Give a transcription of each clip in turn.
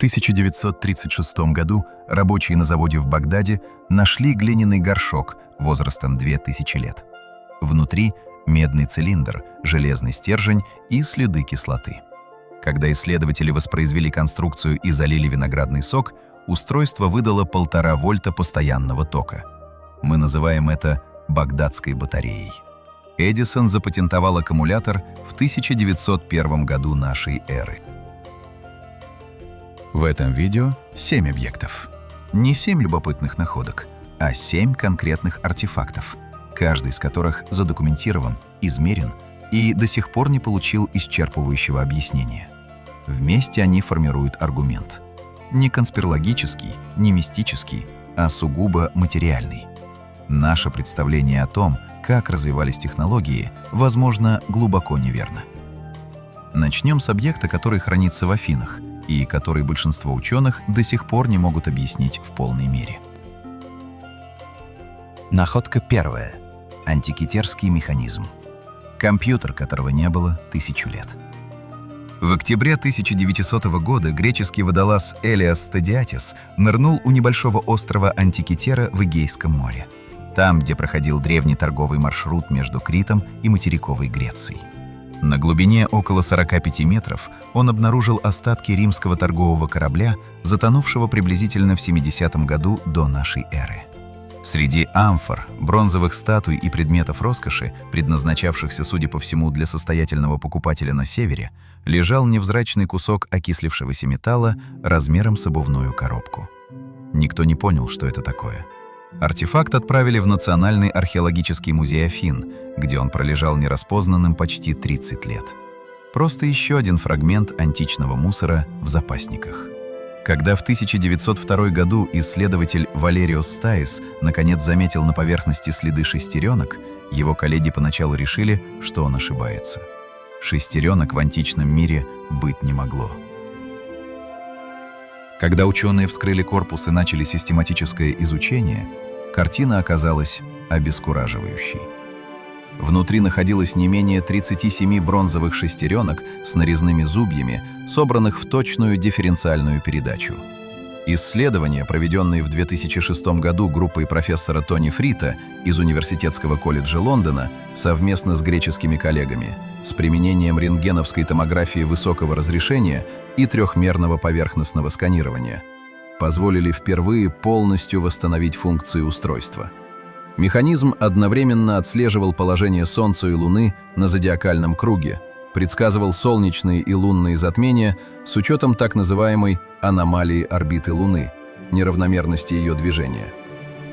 1936 году рабочие на заводе в Багдаде нашли глиняный горшок возрастом 2000 лет. Внутри медный цилиндр, железный стержень и следы кислоты. Когда исследователи воспроизвели конструкцию и залили виноградный сок, устройство выдало 1,5 вольта постоянного тока. Мы называем это багдадской батареей. Эдисон запатентовал аккумулятор в 1901 году нашей эры. В этом видео 7 объектов. Не 7 любопытных находок, а 7 конкретных артефактов, каждый из которых задокументирован, измерен и до сих пор не получил исчерпывающего объяснения. Вместе они формируют аргумент. Не конспирологический, не мистический, а сугубо материальный. Наше представление о том, как развивались технологии, возможно, глубоко неверно. Начнем с объекта, который хранится в Афинах, и который большинство ученых до сих пор не могут объяснить в полной мере. Находка первая. Антикитерский механизм. Компьютер, которого не было 1000 лет. В октябре 1900 года греческий водолаз Элиас Стадиатис нырнул у небольшого острова Антикитера в Эгейском море. Там, где проходил древний торговый маршрут между Критом и материковой Грецией. На глубине около 45 метров он обнаружил остатки римского торгового корабля, затонувшего приблизительно в 70 году до нашей эры. Среди амфор, бронзовых статуй и предметов роскоши, предназначавшихся, судя по всему, для состоятельного покупателя на севере, лежал невзрачный кусок окислившегося металла размером с обувную коробку. Никто не понял, что это такое. Артефакт отправили в Национальный археологический музей Афин, где он пролежал нераспознанным почти 30 лет. Просто еще один фрагмент античного мусора в запасниках. Когда в 1902 году исследователь Валериос Стаис наконец заметил на поверхности следы шестеренок, его коллеги поначалу решили, что он ошибается. Шестеренок в античном мире быть не могло. Когда ученые вскрыли корпус и начали систематическое изучение, картина оказалась обескураживающей. Внутри находилось не менее 37 бронзовых шестеренок с нарезными зубьями, собранных в точную дифференциальную передачу. Исследования, проведенные в 2006 году группой профессора Тони Фрита из Университетского колледжа Лондона совместно с греческими коллегами, с применением рентгеновской томографии высокого разрешения и трехмерного поверхностного сканирования, позволили впервые полностью восстановить функции устройства. Механизм одновременно отслеживал положение Солнца и Луны на зодиакальном круге, предсказывал солнечные и лунные затмения с учетом так называемой аномалии орбиты Луны, неравномерности ее движения,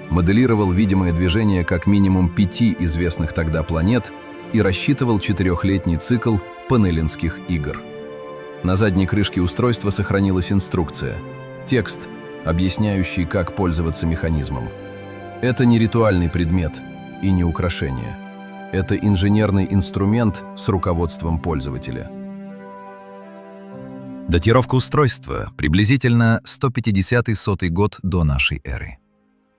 моделировал видимое движение как минимум 5 известных тогда планет и рассчитывал 4-летний цикл панеллинских игр. На задней крышке устройства сохранилась инструкция, текст, объясняющий, как пользоваться механизмом. Это не ритуальный предмет и не украшение. Это инженерный инструмент с руководством пользователя. Датировка устройства приблизительно 150-100 год до нашей эры.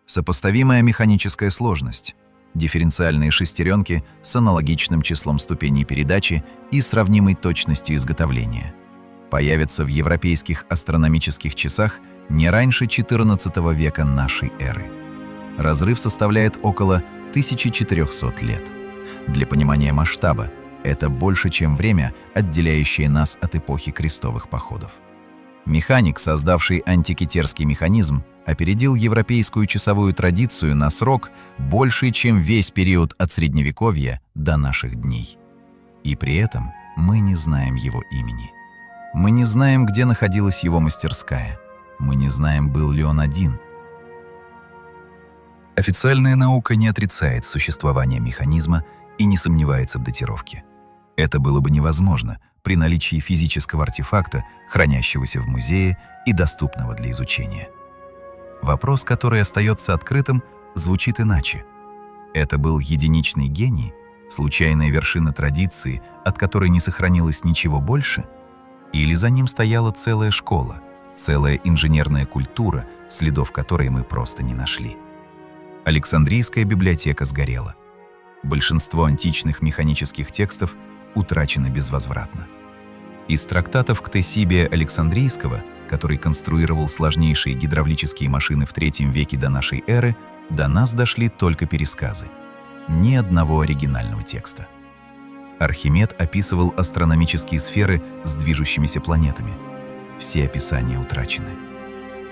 Сопоставимая механическая сложность. Дифференциальные шестеренки с аналогичным числом ступеней передачи и сравнимой точностью изготовления. Появятся в европейских астрономических часах не раньше XIV века нашей эры. Разрыв составляет около 1400 лет. Для понимания масштаба, это больше, чем время, отделяющее нас от эпохи крестовых походов. Механик, создавший антикитерский механизм, опередил европейскую часовую традицию на срок больше, чем весь период от Средневековья до наших дней. И при этом мы не знаем его имени. Мы не знаем, где находилась его мастерская. Мы не знаем, был ли он один. Официальная наука не отрицает существование механизма и не сомневается в датировке. Это было бы невозможно при наличии физического артефакта, хранящегося в музее и доступного для изучения. Вопрос, который остается открытым, звучит иначе. Это был единичный гений, случайная вершина традиции, от которой не сохранилось ничего больше? Или за ним стояла целая школа, целая инженерная культура, следов которой мы просто не нашли? Александрийская библиотека сгорела. Большинство античных механических текстов утрачены безвозвратно. Из трактатов Ктесибия Александрийского, который конструировал сложнейшие гидравлические машины в III веке до нашей эры, до нас дошли только пересказы. Ни одного оригинального текста. Архимед описывал астрономические сферы с движущимися планетами. Все описания утрачены.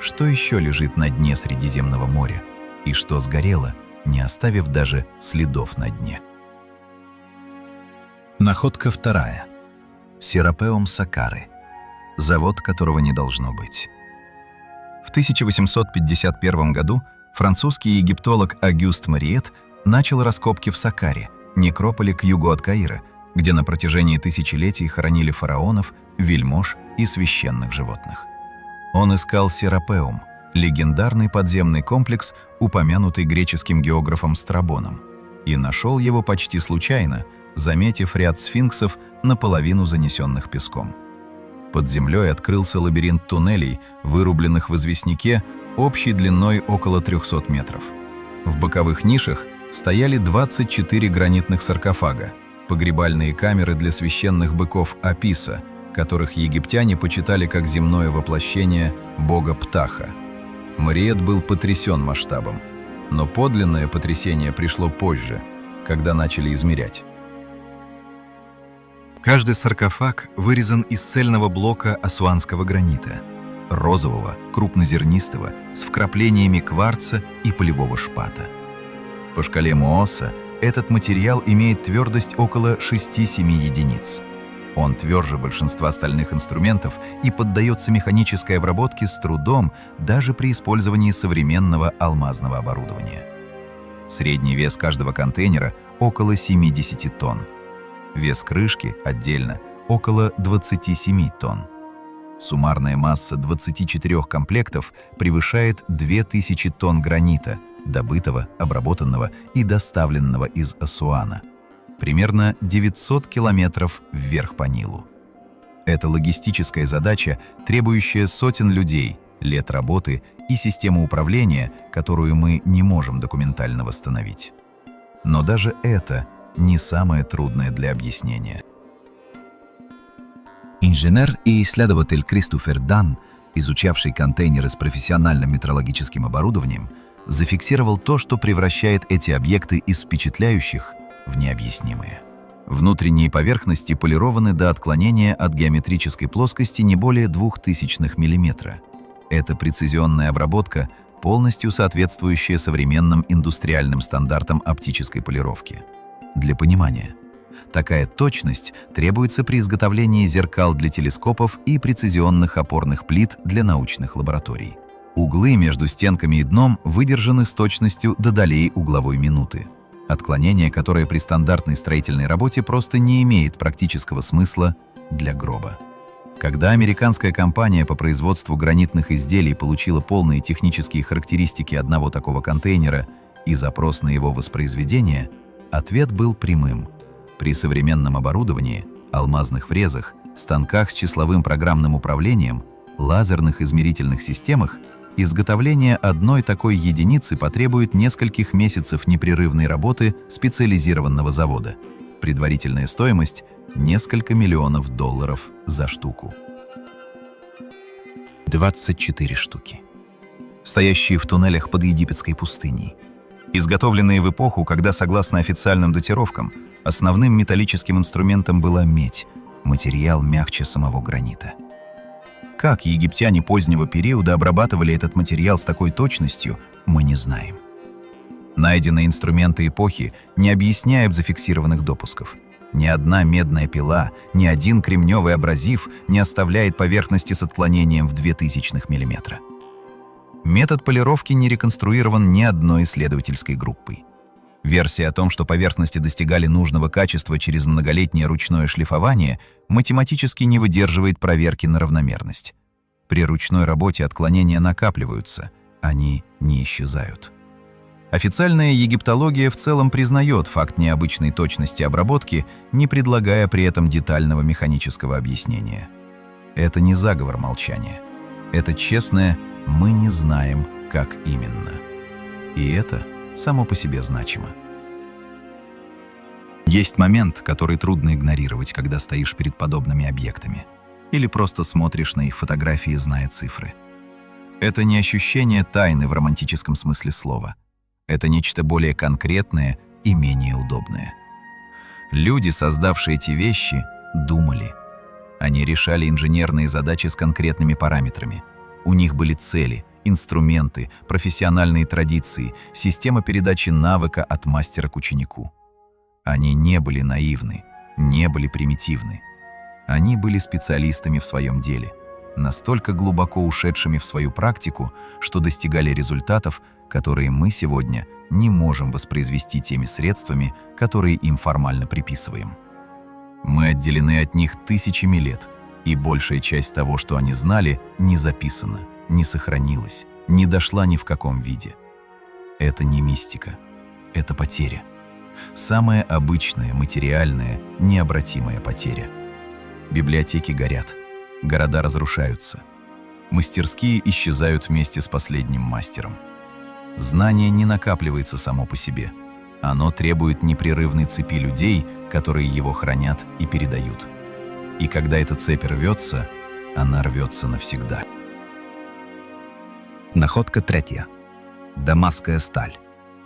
Что еще лежит на дне Средиземного моря? И что сгорело, не оставив даже следов на дне? Находка вторая. Серапеум Саккары. Завод, которого не должно быть. В 1851 году французский египтолог Агюст Мариет начал раскопки в Саккаре, некрополе к югу от Каира, где на протяжении тысячелетий хоронили фараонов, вельмож и священных животных. Он искал Серапеум, легендарный подземный комплекс, упомянутый греческим географом Страбоном, и нашел его почти случайно, заметив ряд сфинксов, наполовину занесенных песком. Под землей открылся лабиринт туннелей, вырубленных в известняке, общей длиной около 300 метров. В боковых нишах стояли 24 гранитных саркофага, погребальные камеры для священных быков Аписа, которых египтяне почитали как земное воплощение бога Птаха. Мариет был потрясен масштабом, но подлинное потрясение пришло позже, когда начали измерять. Каждый саркофаг вырезан из цельного блока асуанского гранита, розового, крупнозернистого, с вкраплениями кварца и полевого шпата. По шкале Мооса этот материал имеет твердость около 6-7 единиц. Он тверже большинства остальных инструментов и поддается механической обработке с трудом даже при использовании современного алмазного оборудования. Средний вес каждого контейнера около 70 тонн. Вес крышки отдельно около 27 тонн. Суммарная масса 24 комплектов превышает 2000 тонн гранита, добытого, обработанного и доставленного из Асуана. Примерно 900 километров вверх по Нилу. Это логистическая задача, требующая сотен людей, лет работы и системы управления, которую мы не можем документально восстановить. Но даже это не самое трудное для объяснения. Инженер и исследователь Кристофер Дан, изучавший контейнеры с профессиональным метрологическим оборудованием, зафиксировал то, что превращает эти объекты из впечатляющих в необъяснимые. Внутренние поверхности полированы до отклонения от геометрической плоскости не более 0,002 мм. Это прецизионная обработка, полностью соответствующая современным индустриальным стандартам оптической полировки. Для понимания, такая точность требуется при изготовлении зеркал для телескопов и прецизионных опорных плит для научных лабораторий. Углы между стенками и дном выдержаны с точностью до долей угловой минуты. Отклонение, которое при стандартной строительной работе просто не имеет практического смысла для гроба. Когда американская компания по производству гранитных изделий получила полные технические характеристики одного такого контейнера и запрос на его воспроизведение, ответ был прямым. При современном оборудовании, алмазных фрезах, станках с числовым программным управлением, лазерных измерительных системах, изготовление одной такой единицы потребует нескольких месяцев непрерывной работы специализированного завода. Предварительная стоимость – несколько миллионов долларов за штуку. 24 штуки. Стоящие в туннелях под египетской пустыней. Изготовленные в эпоху, когда, согласно официальным датировкам, основным металлическим инструментом была медь, материал мягче самого гранита. Как египтяне позднего периода обрабатывали этот материал с такой точностью, мы не знаем. Найденные инструменты эпохи не объясняют зафиксированных допусков. Ни одна медная пила, ни один кремневый абразив не оставляет поверхности с отклонением в 0,002 мм. Метод полировки не реконструирован ни одной исследовательской группой. Версия о том, что поверхности достигали нужного качества через многолетнее ручное шлифование, математически не выдерживает проверки на равномерность. При ручной работе отклонения накапливаются, они не исчезают. Официальная египтология в целом признает факт необычной точности обработки, не предлагая при этом детального механического объяснения. Это не заговор молчания. Это честное «мы не знаем, как именно». И это само по себе значимо. Есть момент, который трудно игнорировать, когда стоишь перед подобными объектами. или просто смотришь на их фотографии, зная цифры. Это не ощущение тайны в романтическом смысле слова. Это нечто более конкретное и менее удобное. Люди, создавшие эти вещи, думали. Они решали инженерные задачи с конкретными параметрами. У них были цели, инструменты, профессиональные традиции, система передачи навыка от мастера к ученику. Они не были наивны, не были примитивны. Они были специалистами в своем деле, настолько глубоко ушедшими в свою практику, что достигали результатов, которые мы сегодня не можем воспроизвести теми средствами, которые им формально приписываем. Мы отделены от них тысячами лет, и большая часть того, что они знали, не записана, не сохранилась, не дошла ни в каком виде. Это не мистика, это потеря. Самая обычная, материальная, необратимая потеря. Библиотеки горят, города разрушаются, мастерские исчезают вместе с последним мастером. Знание не накапливается само по себе. Оно требует непрерывной цепи людей, которые его хранят и передают. И когда эта цепь рвется, она рвется навсегда. Находка третья. Дамасская сталь.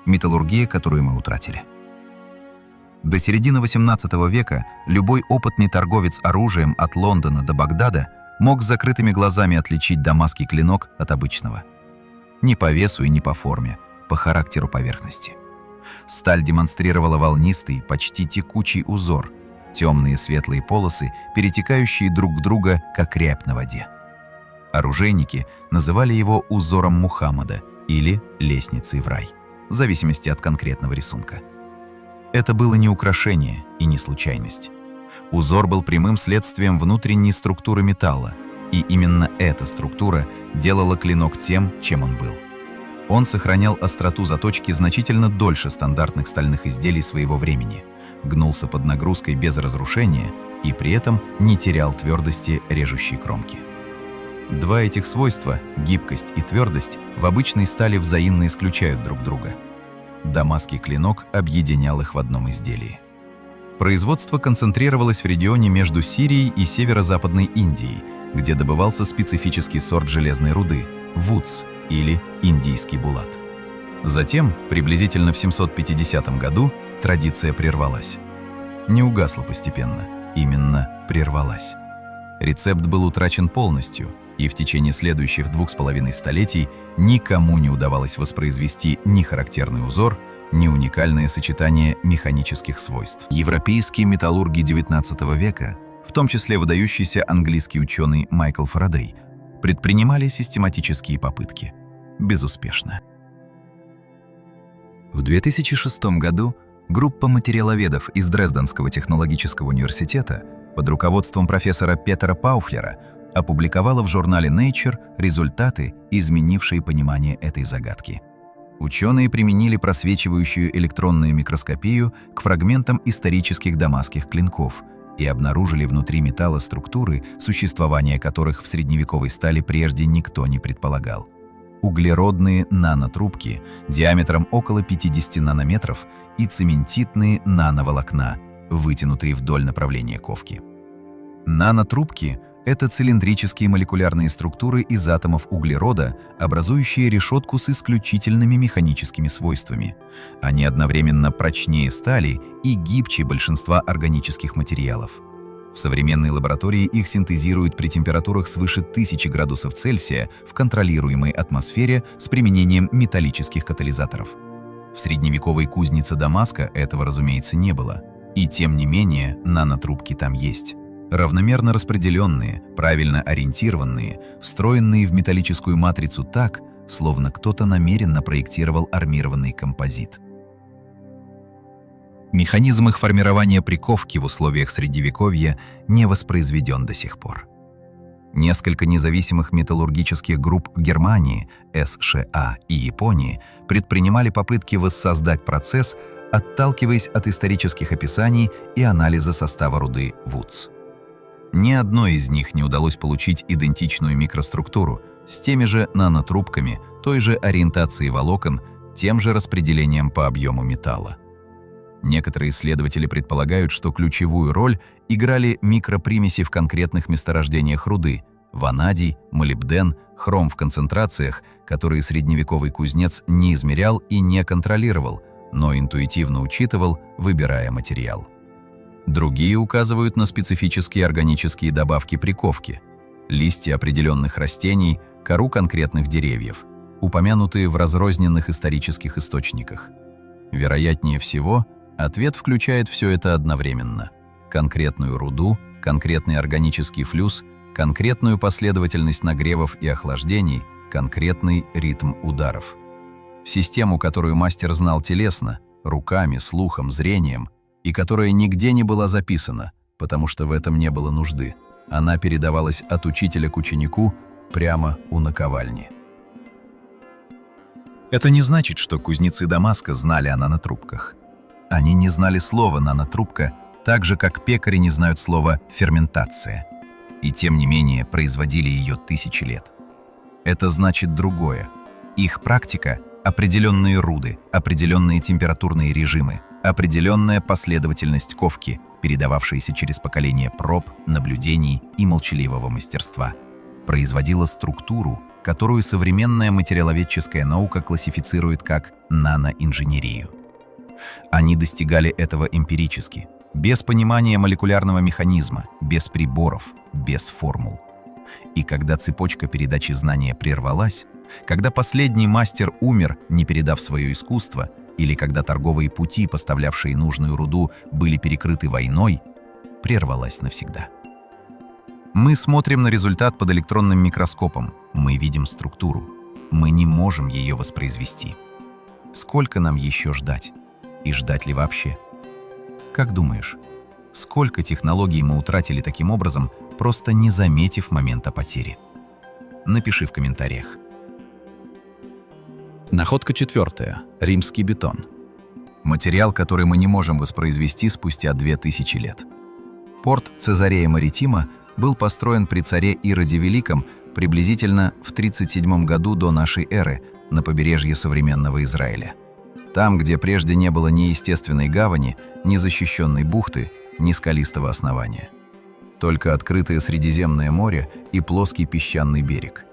Металлургия, которую мы утратили. До середины XVIII века любой опытный торговец оружием от Лондона до Багдада мог с закрытыми глазами отличить дамасский клинок от обычного. Ни по весу и ни по форме, по характеру поверхности. Сталь демонстрировала волнистый, почти текучий узор, темные светлые полосы, перетекающие друг в друга, как рябь на воде. Оружейники называли его узором Мухаммада или лестницей в рай, в зависимости от конкретного рисунка. Это было не украшение и не случайность. Узор был прямым следствием внутренней структуры металла, и именно эта структура делала клинок тем, чем он был. Он сохранял остроту заточки значительно дольше стандартных стальных изделий своего времени, гнулся под нагрузкой без разрушения и при этом не терял твердости режущей кромки. Два этих свойства, гибкость и твердость, в обычной стали взаимно исключают друг друга. Дамасский клинок объединял их в одном изделии. Производство концентрировалось в регионе между Сирией и северо-западной Индией, где добывался специфический сорт железной руды – вудс или индийский булат. Затем, приблизительно в 750 году, традиция прервалась. Не угасла постепенно, именно прервалась. Рецепт был утрачен полностью, и в течение следующих 2,5 столетий никому не удавалось воспроизвести ни характерный узор, ни уникальное сочетание механических свойств. Европейские металлурги XIX века, в том числе выдающийся английский ученый Майкл Фарадей, предпринимали систематические попытки. Безуспешно. В 2006 году группа материаловедов из Дрезденского технологического университета под руководством профессора Петера Пауфлера опубликовала в журнале Nature результаты, изменившие понимание этой загадки. Ученые применили просвечивающую электронную микроскопию к фрагментам исторических дамасских клинков и обнаружили внутри металла структуры, существование которых в средневековой стали прежде никто не предполагал. Углеродные нанотрубки диаметром около 50 нанометров и цементитные нановолокна, вытянутые вдоль направления ковки. Нанотрубки — это цилиндрические молекулярные структуры из атомов углерода, образующие решетку с исключительными механическими свойствами. Они одновременно прочнее стали и гибче большинства органических материалов. В современной лаборатории их синтезируют при температурах свыше 1000 градусов Цельсия в контролируемой атмосфере с применением металлических катализаторов. В средневековой кузнице Дамаска этого, разумеется, не было. И тем не менее, нанотрубки там есть. Равномерно распределенные, правильно ориентированные, встроенные в металлическую матрицу так, словно кто-то намеренно проектировал армированный композит. Механизм их формирования приковки в условиях Средневековья не воспроизведен до сих пор. Несколько независимых металлургических групп Германии, США и Японии предпринимали попытки воссоздать процесс, отталкиваясь от исторических описаний и анализа состава руды вудс. Ни одной из них не удалось получить идентичную микроструктуру с теми же нанотрубками, той же ориентацией волокон, тем же распределением по объему металла. Некоторые исследователи предполагают, что ключевую роль играли микропримеси в конкретных месторождениях руды – ванадий, молибден, хром в концентрациях, которые средневековый кузнец не измерял и не контролировал, но интуитивно учитывал, выбирая материал. Другие указывают на специфические органические добавки при ковке – листья определенных растений, кору конкретных деревьев, упомянутые в разрозненных исторических источниках. Вероятнее всего, ответ включает все это одновременно – конкретную руду, конкретный органический флюс, конкретную последовательность нагревов и охлаждений, конкретный ритм ударов. Систему, которую мастер знал телесно, руками, слухом, зрением, и которая нигде не была записана, потому что в этом не было нужды. Она передавалась от учителя к ученику прямо у наковальни. Это не значит, что кузнецы Дамаска знали о нанотрубках. Они не знали слова «нанотрубка», так же, как пекари не знают слова «ферментация». И тем не менее производили ее тысячи лет. Это значит другое. Их практика – определенные руды, определенные температурные режимы, определенная последовательность ковки, передававшаяся через поколения проб, наблюдений и молчаливого мастерства, производила структуру, которую современная материаловедческая наука классифицирует как наноинженерию. Они достигали этого эмпирически, без понимания молекулярного механизма, без приборов, без формул. И когда цепочка передачи знания прервалась, когда последний мастер умер, не передав свое искусство, или когда торговые пути, поставлявшие нужную руду, были перекрыты войной, прервалась навсегда. Мы смотрим на результат под электронным микроскопом, мы видим структуру, мы не можем ее воспроизвести. Сколько нам еще ждать? И ждать ли вообще? Как думаешь, сколько технологий мы утратили таким образом, просто не заметив момента потери? Напиши в комментариях. Находка 4. Римский бетон. Материал, который мы не можем воспроизвести спустя 2000 лет. Порт Цезарея Маритима был построен при царе Ироде Великом приблизительно в 37 году до нашей эры на побережье современного Израиля. Там, где прежде не было ни естественной гавани, ни защищенной бухты, ни скалистого основания. Только открытое Средиземное море и плоский песчаный берег.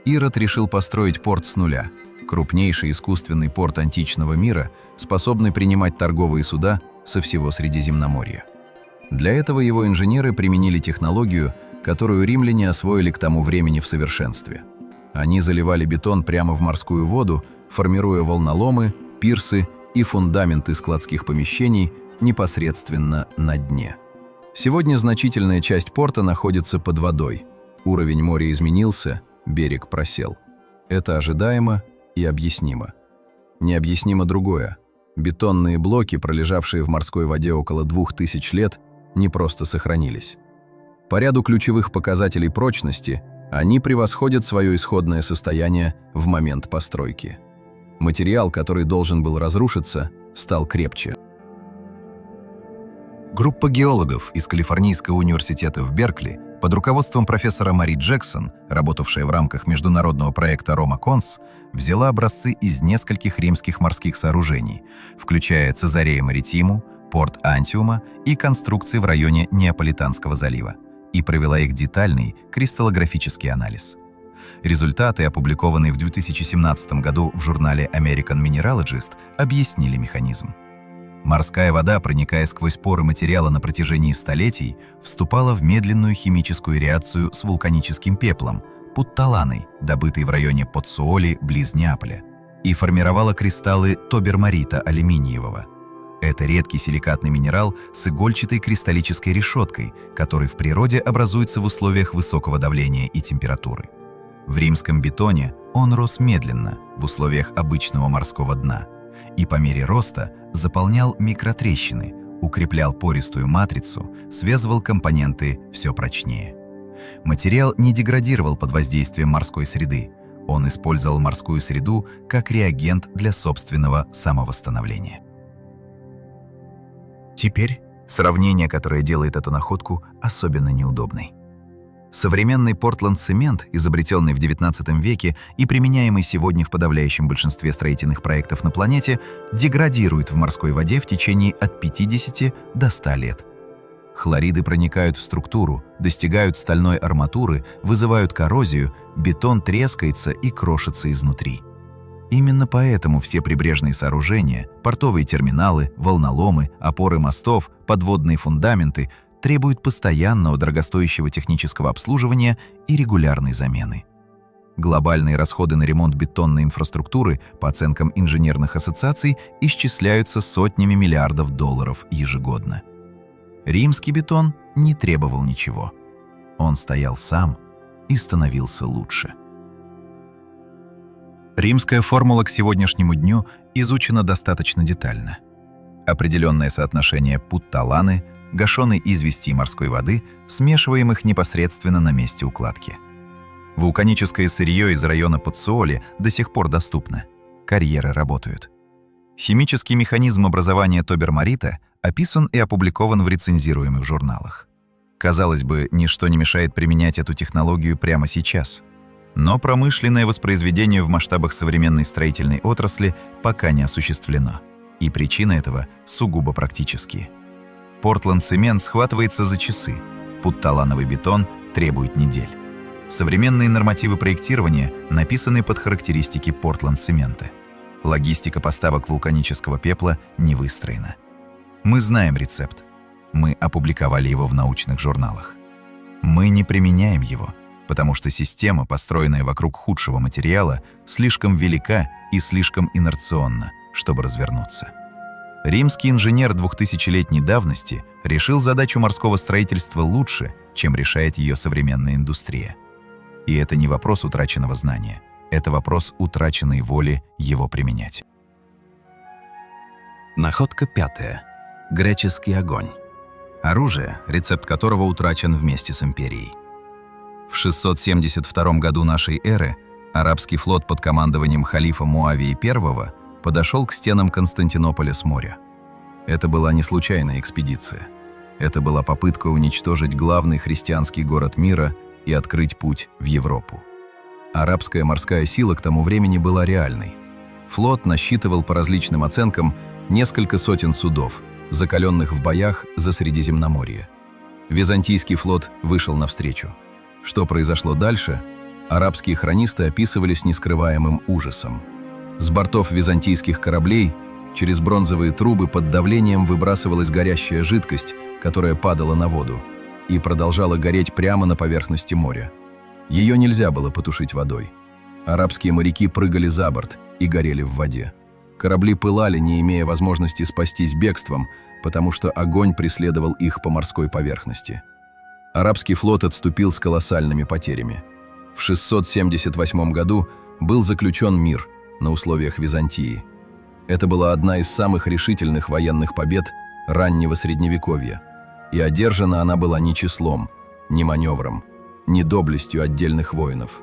Ирод решил построить порт с нуля, крупнейший искусственный порт античного мира, способный принимать торговые суда со всего Средиземноморья. Для этого его инженеры применили технологию, которую римляне освоили к тому времени в совершенстве. Они заливали бетон прямо в морскую воду, формируя волноломы, пирсы и фундаменты складских помещений непосредственно на дне. Сегодня значительная часть порта находится под водой. Уровень моря изменился, берег просел. Это ожидаемо и объяснимо. Необъяснимо другое. Бетонные блоки, пролежавшие в морской воде около 2000 лет, не просто сохранились. По ряду ключевых показателей прочности они превосходят свое исходное состояние в момент постройки. Материал, который должен был разрушиться, стал крепче. Группа геологов из Калифорнийского университета в Беркли под руководством профессора Мари Джексон, работавшая в рамках международного проекта Рома Конс, взяла образцы из нескольких римских морских сооружений, включая Цезарея Маритиму, порт Антиума и конструкции в районе Неаполитанского залива, и провела их детальный кристаллографический анализ. Результаты, опубликованные в 2017 году в журнале American Mineralogist, объяснили механизм. Морская вода, проникая сквозь поры материала на протяжении столетий, вступала в медленную химическую реакцию с вулканическим пеплом, путталаной, добытой в районе Поццуоли близ Неаполя, и формировала кристаллы тобермарита алюминиевого. Это редкий силикатный минерал с игольчатой кристаллической решеткой, который в природе образуется в условиях высокого давления и температуры. В римском бетоне он рос медленно, в условиях обычного морского дна, и по мере роста заполнял микротрещины, укреплял пористую матрицу, связывал компоненты все прочнее. Материал не деградировал под воздействием морской среды, он использовал морскую среду как реагент для собственного самовосстановления. Теперь сравнение, которое делает эту находку особенно неудобной. Современный Портленд-цемент, изобретенный в XIX веке и применяемый сегодня в подавляющем большинстве строительных проектов на планете, деградирует в морской воде в течение от 50 до 100 лет. Хлориды проникают в структуру, достигают стальной арматуры, вызывают коррозию, бетон трескается и крошится изнутри. Именно поэтому все прибрежные сооружения, портовые терминалы, волноломы, опоры мостов, подводные фундаменты требуют постоянного дорогостоящего технического обслуживания и регулярной замены. Глобальные расходы на ремонт бетонной инфраструктуры, по оценкам инженерных ассоциаций, исчисляются сотнями миллиардов долларов ежегодно. Римский бетон не требовал ничего. Он стоял сам и становился лучше. Римская формула к сегодняшнему дню изучена достаточно детально. Определенное соотношение путталаны, гашеной извести и морской воды, смешиваемых непосредственно на месте укладки. Вулканическое сырье из района Пацуоли до сих пор доступно. Карьеры работают. Химический механизм образования тобермарита описан и опубликован в рецензируемых журналах. Казалось бы, ничто не мешает применять эту технологию прямо сейчас. Но промышленное воспроизведение в масштабах современной строительной отрасли пока не осуществлено. И причины этого сугубо практические. Портленд-цемент схватывается за часы, путталановый бетон требует недель. Современные нормативы проектирования написаны под характеристики Портленд-цемента. Логистика поставок вулканического пепла не выстроена. Мы знаем рецепт. Мы опубликовали его в научных журналах. Мы не применяем его, потому что система, построенная вокруг худшего материала, слишком велика и слишком инерционна, чтобы развернуться. Римский инженер 2000-летней давности решил задачу морского строительства лучше, чем решает ее современная индустрия. И это не вопрос утраченного знания, это вопрос утраченной воли его применять. Находка 5. Греческий огонь. Оружие, рецепт которого утрачен вместе с империей. В 672 году нашей эры арабский флот под командованием халифа Муавии I подошел к стенам Константинополя с моря. Это была не случайная экспедиция. Это была попытка уничтожить главный христианский город мира и открыть путь в Европу. Арабская морская сила к тому времени была реальной. Флот насчитывал по различным оценкам несколько сотен судов, закаленных в боях за Средиземноморье. Византийский флот вышел навстречу. Что произошло дальше, арабские хронисты описывали с нескрываемым ужасом. С бортов византийских кораблей через бронзовые трубы под давлением выбрасывалась горящая жидкость, которая падала на воду, и продолжала гореть прямо на поверхности моря. Ее нельзя было потушить водой. Арабские моряки прыгали за борт и горели в воде. Корабли пылали, не имея возможности спастись бегством, потому что огонь преследовал их по морской поверхности. Арабский флот отступил с колоссальными потерями. В 678 году был заключен мир на условиях Византии. Это была одна из самых решительных военных побед раннего Средневековья, и одержана она была не числом, не маневром, не доблестью отдельных воинов.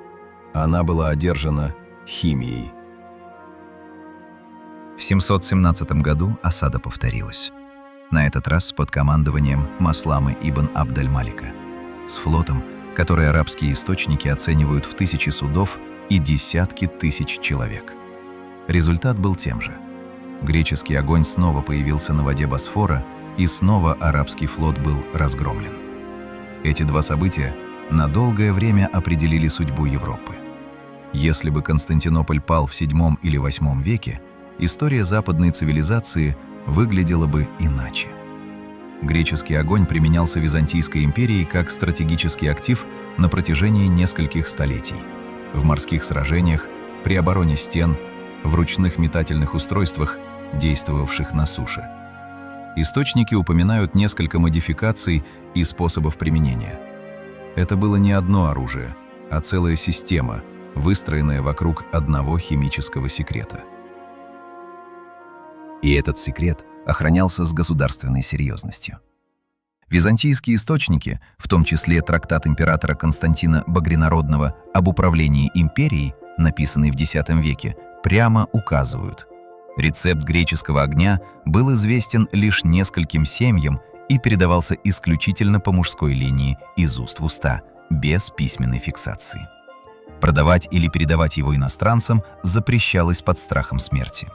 Она была одержана химией. В 717 году осада повторилась. На этот раз под командованием Масламы ибн Абд-аль-Малика, с флотом, который арабские источники оценивают в тысячи судов и десятки тысяч человек. Результат был тем же. Греческий огонь снова появился на воде Босфора, и снова арабский флот был разгромлен. Эти два события на долгое время определили судьбу Европы. Если бы Константинополь пал в VII или VIII веке, история западной цивилизации выглядела бы иначе. Греческий огонь применялся Византийской империей как стратегический актив на протяжении нескольких столетий. В морских сражениях, при обороне стен, в ручных метательных устройствах, действовавших на суше. Источники упоминают несколько модификаций и способов применения. Это было не одно оружие, а целая система, выстроенная вокруг одного химического секрета. И этот секрет охранялся с государственной серьезностью. Византийские источники, в том числе трактат императора Константина Багрянародного об управлении империей, написанный в X веке, прямо указывают: рецепт греческого огня был известен лишь нескольким семьям и передавался исключительно по мужской линии из уст в уста, без письменной фиксации. Продавать или передавать его иностранцам запрещалось под страхом смерти.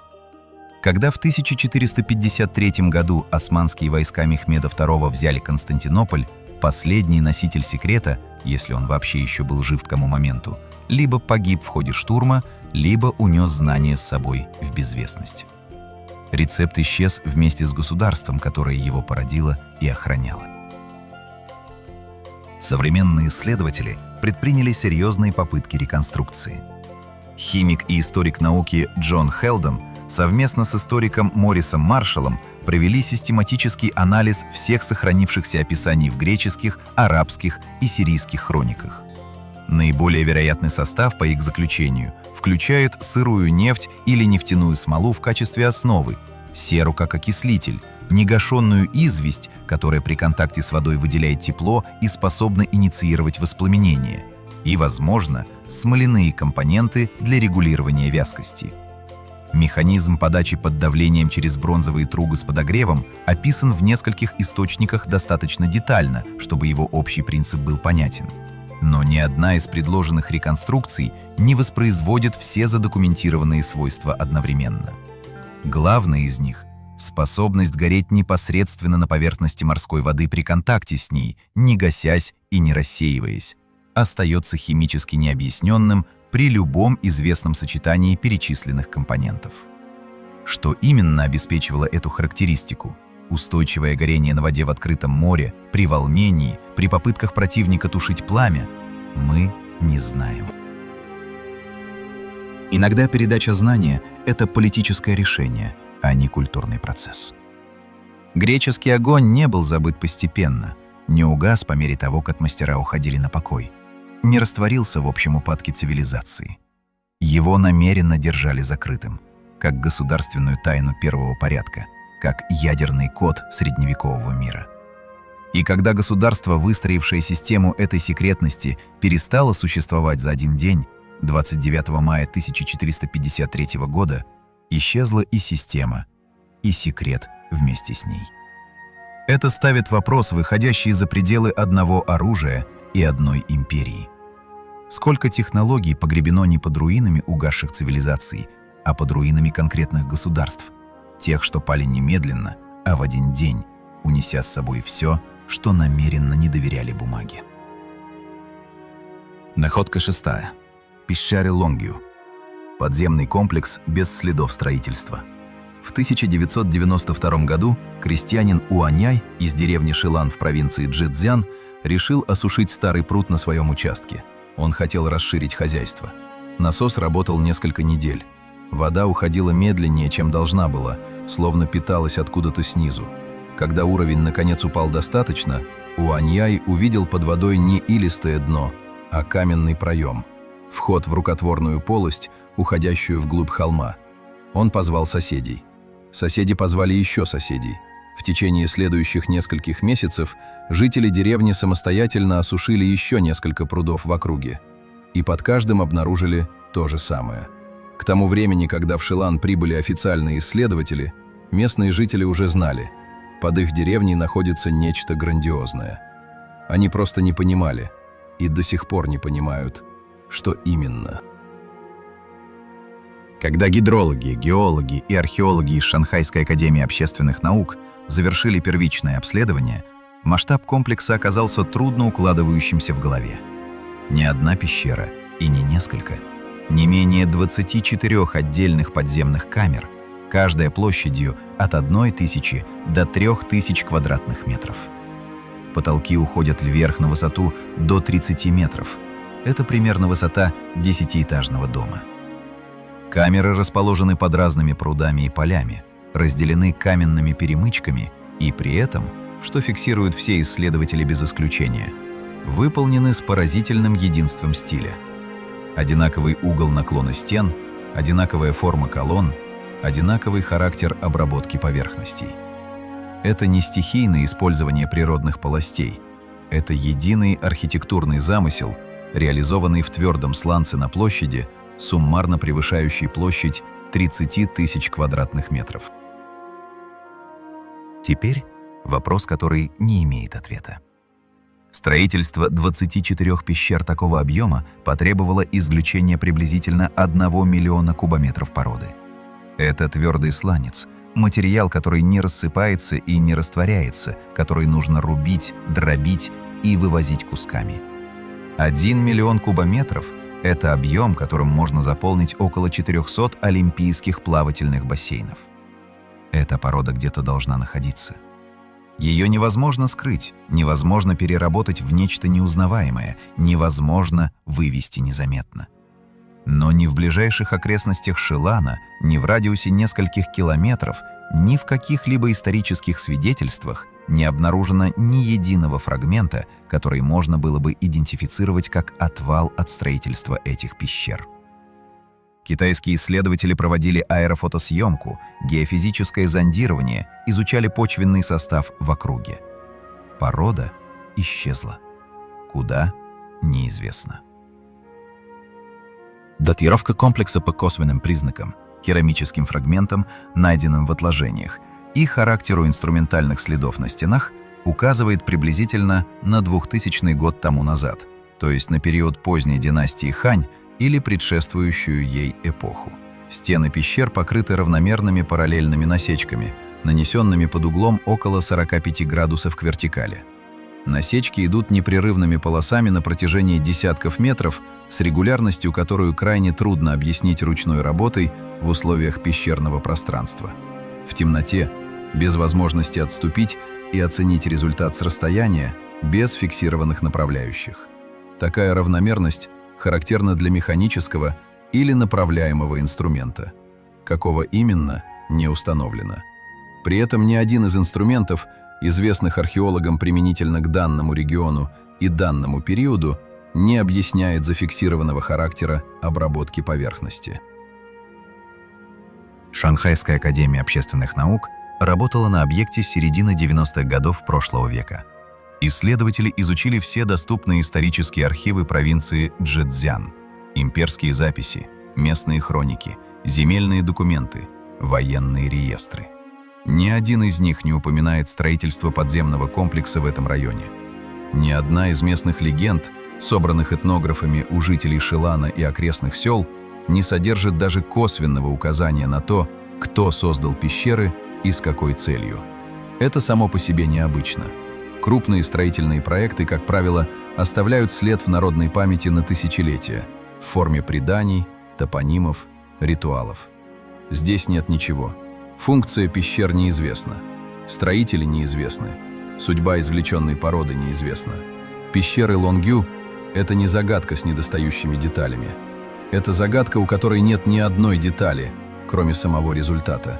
Когда в 1453 году османские войска Мехмеда II взяли Константинополь, последний носитель секрета, если он вообще еще был жив к тому моменту, либо погиб в ходе штурма, либо унес знания с собой в безвестность. Рецепт исчез вместе с государством, которое его породило и охраняло. Современные исследователи предприняли серьезные попытки реконструкции. Химик и историк науки Джон Хелдом совместно с историком Морисом Маршаллом провели систематический анализ всех сохранившихся описаний в греческих, арабских и сирийских хрониках. Наиболее вероятный состав, по их заключению, включает сырую нефть или нефтяную смолу в качестве основы, серу как окислитель, негашенную известь, которая при контакте с водой выделяет тепло и способна инициировать воспламенение, и, возможно, смоляные компоненты для регулирования вязкости. Механизм подачи под давлением через бронзовые трубы с подогревом описан в нескольких источниках достаточно детально, чтобы его общий принцип был понятен. Но ни одна из предложенных реконструкций не воспроизводит все задокументированные свойства одновременно. Главное из них — способность гореть непосредственно на поверхности морской воды при контакте с ней, не гасясь и не рассеиваясь, остается химически необъясненным при любом известном сочетании перечисленных компонентов. Что именно обеспечивало эту характеристику? Устойчивое горение на воде в открытом море, при волнении, при попытках противника тушить пламя, мы не знаем. Иногда передача знания — это политическое решение, а не культурный процесс. Греческий огонь не был забыт постепенно, не угас по мере того, как мастера уходили на покой, не растворился в общем упадке цивилизации. Его намеренно держали закрытым, как государственную тайну первого порядка, как ядерный код средневекового мира. И когда государство, выстроившее систему этой секретности, перестало существовать за один день, 29 мая 1453 года, исчезла и система, и секрет вместе с ней. Это ставит вопрос, выходящий за пределы одного оружия и одной империи. Сколько технологий погребено не под руинами угасших цивилизаций, а под руинами конкретных государств, тех, что пали немедленно, а в один день, унеся с собой все, что намеренно не доверяли бумаге. Находка 6. Пещеры Лонгью. Подземный комплекс без следов строительства. В 1992 году крестьянин Уаньяй из деревни Шилан в провинции Чжэцзян решил осушить старый пруд на своем участке. Он хотел расширить хозяйство. Насос работал несколько недель. Вода уходила медленнее, чем должна была, словно питалась откуда-то снизу. Когда уровень наконец упал достаточно, Уаньяй увидел под водой не илистое дно, а каменный проем, вход в рукотворную полость, уходящую вглубь холма. Он позвал соседей. Соседи позвали еще соседей. В течение следующих нескольких месяцев жители деревни самостоятельно осушили еще несколько прудов в округе. И под каждым обнаружили то же самое. К тому времени, когда в Шилан прибыли официальные исследователи, местные жители уже знали, под их деревней находится нечто грандиозное. Они просто не понимали, и до сих пор не понимают, что именно. Когда гидрологи, геологи и археологи из Шанхайской академии общественных наук завершили первичное обследование, масштаб комплекса оказался трудно укладывающимся в голове. Ни одна пещера, и не несколько, не менее 24 отдельных подземных камер, каждая площадью от 1000 до 3000 квадратных метров. Потолки уходят вверх на высоту до 30 метров. Это примерно высота 10-этажного дома. Камеры расположены под разными прудами и полями, разделены каменными перемычками и при этом, что фиксируют все исследователи без исключения, выполнены с поразительным единством стиля. Одинаковый угол наклона стен, одинаковая форма колонн, одинаковый характер обработки поверхностей. Это не стихийное использование природных полостей. Это единый архитектурный замысел, реализованный в твердом сланце на площади, суммарно превышающей площадь 30 тысяч квадратных метров. Теперь вопрос, который не имеет ответа. Строительство 24 пещер такого объема потребовало извлечения приблизительно 1 миллиона кубометров породы. Это твердый сланец, материал, который не рассыпается и не растворяется, который нужно рубить, дробить и вывозить кусками. 1 миллион кубометров – это объем, которым можно заполнить около 400 олимпийских плавательных бассейнов. Эта порода где-то должна находиться. Ее невозможно скрыть, невозможно переработать в нечто неузнаваемое, невозможно вывести незаметно. Но ни в ближайших окрестностях Шилана, ни в радиусе нескольких километров, ни в каких-либо исторических свидетельствах не обнаружено ни единого фрагмента, который можно было бы идентифицировать как отвал от строительства этих пещер. Китайские исследователи проводили аэрофотосъемку, геофизическое зондирование, изучали почвенный состав в округе. Порода исчезла. Куда – неизвестно. Датировка комплекса по косвенным признакам, керамическим фрагментам, найденным в отложениях, и характеру инструментальных следов на стенах указывает приблизительно на 2000 год тому назад, то есть на период поздней династии Хань или предшествующую ей эпоху. Стены пещер покрыты равномерными параллельными насечками, нанесенными под углом около 45 градусов к вертикали. Насечки идут непрерывными полосами на протяжении десятков метров, с регулярностью, которую крайне трудно объяснить ручной работой в условиях пещерного пространства. В темноте, без возможности отступить и оценить результат с расстояния, без фиксированных направляющих. Такая равномерность характерна для механического или направляемого инструмента. Какого именно, не установлено. При этом ни один из инструментов, известных археологам применительно к данному региону и данному периоду, не объясняет зафиксированного характера обработки поверхности. Шанхайская академия общественных наук работала на объекте с середины 90-х годов прошлого века. Исследователи изучили все доступные исторические архивы провинции Чжэцзян, имперские записи, местные хроники, земельные документы, военные реестры. Ни один из них не упоминает строительство подземного комплекса в этом районе. Ни одна из местных легенд, собранных этнографами у жителей Шилана и окрестных сел, не содержит даже косвенного указания на то, кто создал пещеры и с какой целью. Это само по себе необычно. Крупные строительные проекты, как правило, оставляют след в народной памяти на тысячелетия в форме преданий, топонимов, ритуалов. Здесь нет ничего. Функция пещер неизвестна. Строители неизвестны. Судьба извлеченной породы неизвестна. Пещеры Лонгю – это не загадка с недостающими деталями. Это загадка, у которой нет ни одной детали, кроме самого результата.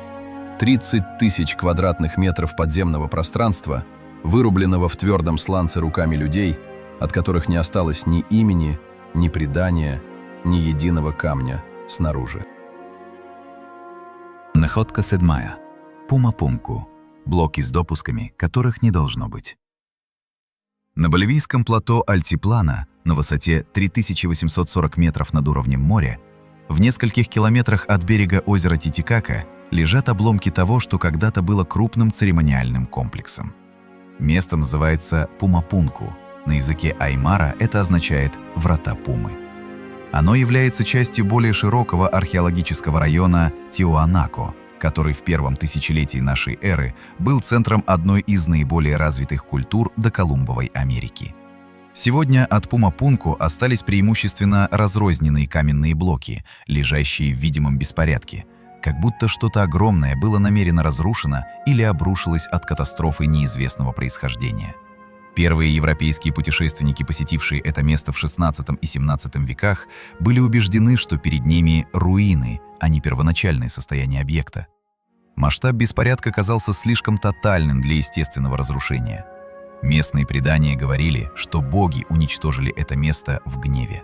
30 тысяч квадратных метров подземного пространства, вырубленного в твердом сланце руками людей, от которых не осталось ни имени, ни предания, ни единого камня снаружи. Находка 7. Пума-Пунку. Блоки с допусками, которых не должно быть. На боливийском плато Альтиплана, на высоте 3840 метров над уровнем моря, в нескольких километрах от берега озера Титикака лежат обломки того, что когда-то было крупным церемониальным комплексом. Место называется Пума-Пунку. На языке аймара это означает «врата Пумы». Оно является частью более широкого археологического района Тиуанако, который в первом тысячелетии нашей эры был центром одной из наиболее развитых культур доколумбовой Америки. Сегодня от Пума-Пунку остались преимущественно разрозненные каменные блоки, лежащие в видимом беспорядке, как будто что-то огромное было намеренно разрушено или обрушилось от катастрофы неизвестного происхождения. Первые европейские путешественники, посетившие это место в XVI и XVII веках, были убеждены, что перед ними руины, а не первоначальное состояние объекта. Масштаб беспорядка казался слишком тотальным для естественного разрушения. Местные предания говорили, что боги уничтожили это место в гневе.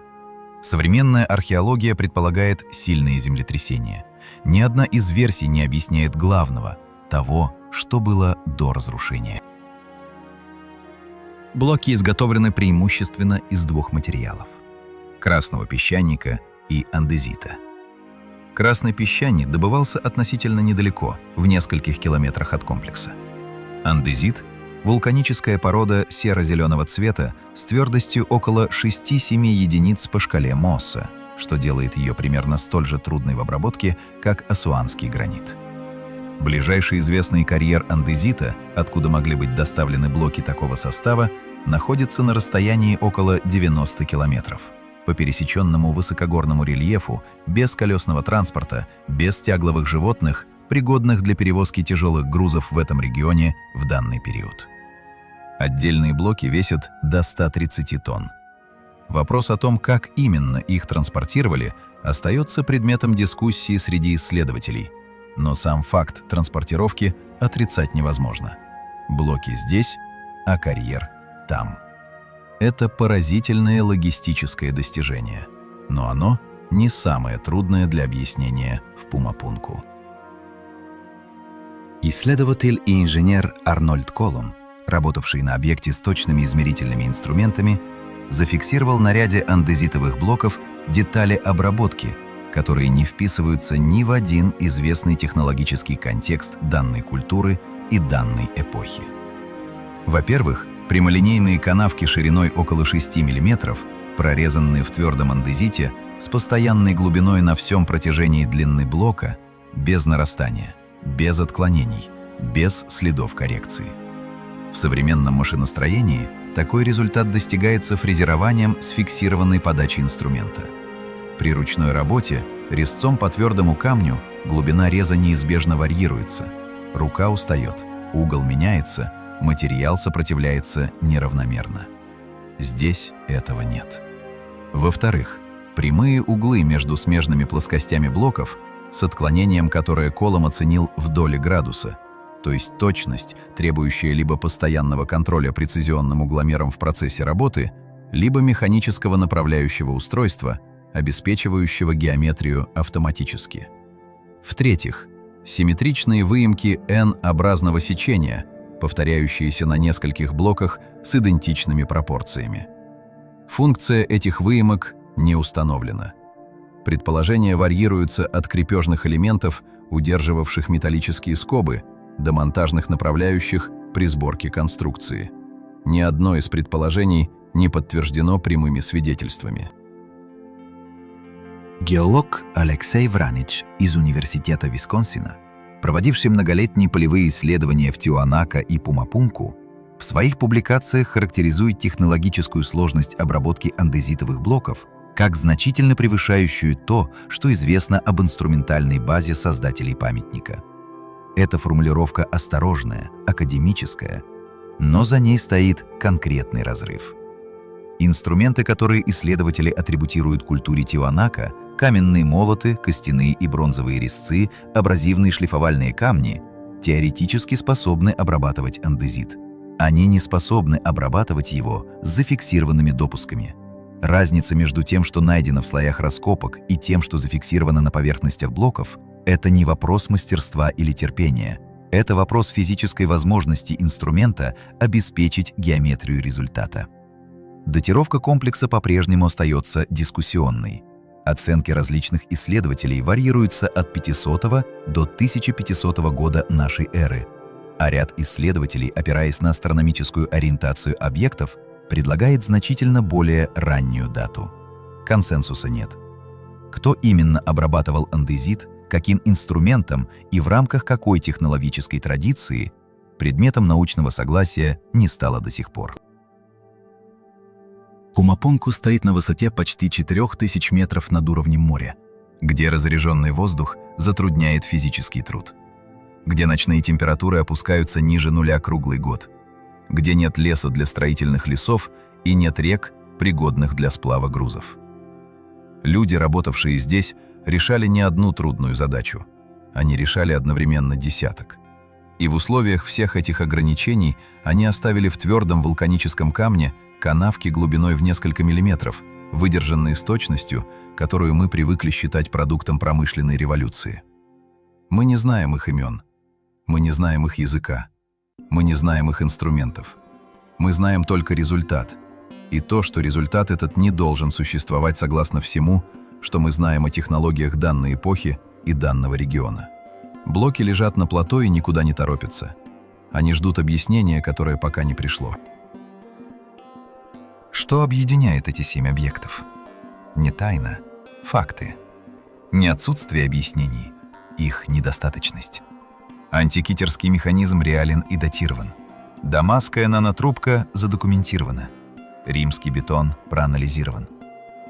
Современная археология предполагает сильные землетрясения. Ни одна из версий не объясняет главного – того, что было до разрушения. Блоки изготовлены преимущественно из двух материалов – красного песчаника и андезита. Красный песчаник добывался относительно недалеко, в нескольких километрах от комплекса. Андезит Вулканическая порода серо-зеленого цвета с твердостью около 6-7 единиц по шкале Mohs, что делает ее примерно столь же трудной в обработке, как ассуанский гранит. Ближайший известный карьер андезита, откуда могли быть доставлены блоки такого состава, находится на расстоянии около 90 километров. По пересеченному высокогорному рельефу, без колесного транспорта, без тягловых животных, пригодных для перевозки тяжелых грузов в этом регионе в данный период. Отдельные блоки весят до 130 тонн. Вопрос о том, как именно их транспортировали, остается предметом дискуссии среди исследователей, но сам факт транспортировки отрицать невозможно. Блоки здесь, а карьер там. Это поразительное логистическое достижение, но оно не самое трудное для объяснения в Пумапунку. Исследователь и инженер Арнольд Колум, работавший на объекте с точными измерительными инструментами, зафиксировал на ряде андезитовых блоков детали обработки, которые не вписываются ни в один известный технологический контекст данной культуры и данной эпохи. Во-первых, прямолинейные канавки шириной около 6 мм, прорезанные в твердом андезите с постоянной глубиной на всем протяжении длины блока, без нарастания, без отклонений, без следов коррекции. В современном машиностроении такой результат достигается фрезерованием с фиксированной подачей инструмента. При ручной работе резцом по твердому камню глубина реза неизбежно варьируется, рука устает, угол меняется, материал сопротивляется неравномерно. Здесь этого нет. Во-вторых, прямые углы между смежными плоскостями блоков с отклонением, которое Колум оценил в доли градуса, то есть точность, требующая либо постоянного контроля прецизионным угломером в процессе работы, либо механического направляющего устройства, обеспечивающего геометрию автоматически. В-третьих, симметричные выемки N-образного сечения, повторяющиеся на нескольких блоках с идентичными пропорциями. Функция этих выемок не установлена. Предположения варьируются от крепежных элементов, удерживавших металлические скобы, до монтажных направляющих при сборке конструкции. Ни одно из предположений не подтверждено прямыми свидетельствами. Геолог Алексей Вранич из Университета Висконсина, проводивший многолетние полевые исследования в Тиуанака и Пумапунку, в своих публикациях характеризует технологическую сложность обработки андезитовых блоков как значительно превышающую то, что известно об инструментальной базе создателей памятника. Эта формулировка осторожная, академическая, но за ней стоит конкретный разрыв. Инструменты, которые исследователи атрибутируют культуре Тиуанака, каменные молоты, костяные и бронзовые резцы, абразивные шлифовальные камни, теоретически способны обрабатывать андезит. Они не способны обрабатывать его с зафиксированными допусками. Разница между тем, что найдено в слоях раскопок, и тем, что зафиксировано на поверхностях блоков, это не вопрос мастерства или терпения. Это вопрос физической возможности инструмента обеспечить геометрию результата. Датировка комплекса по-прежнему остается дискуссионной. Оценки различных исследователей варьируются от 500 до 1500 года нашей эры, а ряд исследователей, опираясь на астрономическую ориентацию объектов, предлагает значительно более раннюю дату. Консенсуса нет. Кто именно обрабатывал андезит, каким инструментом и в рамках какой технологической традиции, предметом научного согласия не стало до сих пор. Пумапунку стоит на высоте почти 4000 метров над уровнем моря, где разряженный воздух затрудняет физический труд, где ночные температуры опускаются ниже нуля круглый год, где нет леса для строительных лесов и нет рек, пригодных для сплава грузов. Люди, работавшие здесь, решали не одну трудную задачу, они решали одновременно десяток. И в условиях всех этих ограничений они оставили в твердом вулканическом камне канавки глубиной в несколько миллиметров, выдержанные с точностью, которую мы привыкли считать продуктом промышленной революции. Мы не знаем их имен, мы не знаем их языка, мы не знаем их инструментов. Мы знаем только результат, и то, что результат этот не должен существовать согласно всему, что мы знаем о технологиях данной эпохи и данного региона. Блоки лежат на плато и никуда не торопятся. Они ждут объяснения, которое пока не пришло. Что объединяет эти 7 объектов? Не тайна, факты. Не отсутствие объяснений, их недостаточность. Антикитерский механизм реален и датирован. Дамасская нанотрубка задокументирована. Римский бетон проанализирован.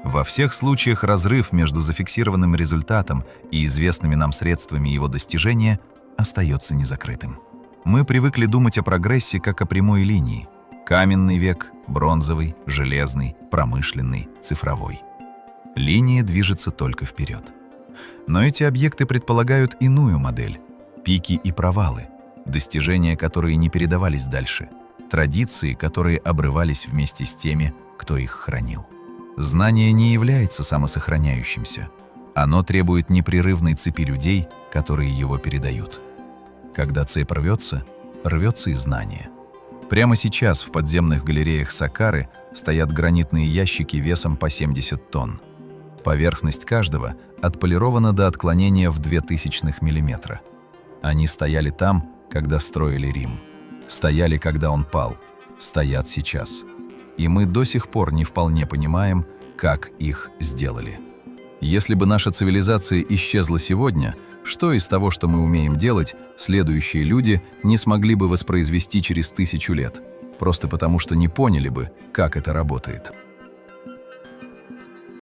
Во всех случаях разрыв между зафиксированным результатом и известными нам средствами его достижения остается незакрытым. Мы привыкли думать о прогрессе как о прямой линии. Каменный век, бронзовый, железный, промышленный, цифровой. Линия движется только вперед. Но эти объекты предполагают иную модель. Пики и провалы, достижения, которые не передавались дальше, традиции, которые обрывались вместе с теми, кто их хранил. Знание не является самосохраняющимся. Оно требует непрерывной цепи людей, которые его передают. Когда цепь рвется, рвется и знание. Прямо сейчас в подземных галереях Саккары стоят гранитные ящики весом по 70 тонн. Поверхность каждого отполирована до отклонения в 0,02 мм. Они стояли там, когда строили Рим. Стояли, когда он пал. Стоят сейчас. И мы до сих пор не вполне понимаем, как их сделали. Если бы наша цивилизация исчезла сегодня, что из того, что мы умеем делать, следующие люди не смогли бы воспроизвести через 1000 лет, просто потому что не поняли бы, как это работает.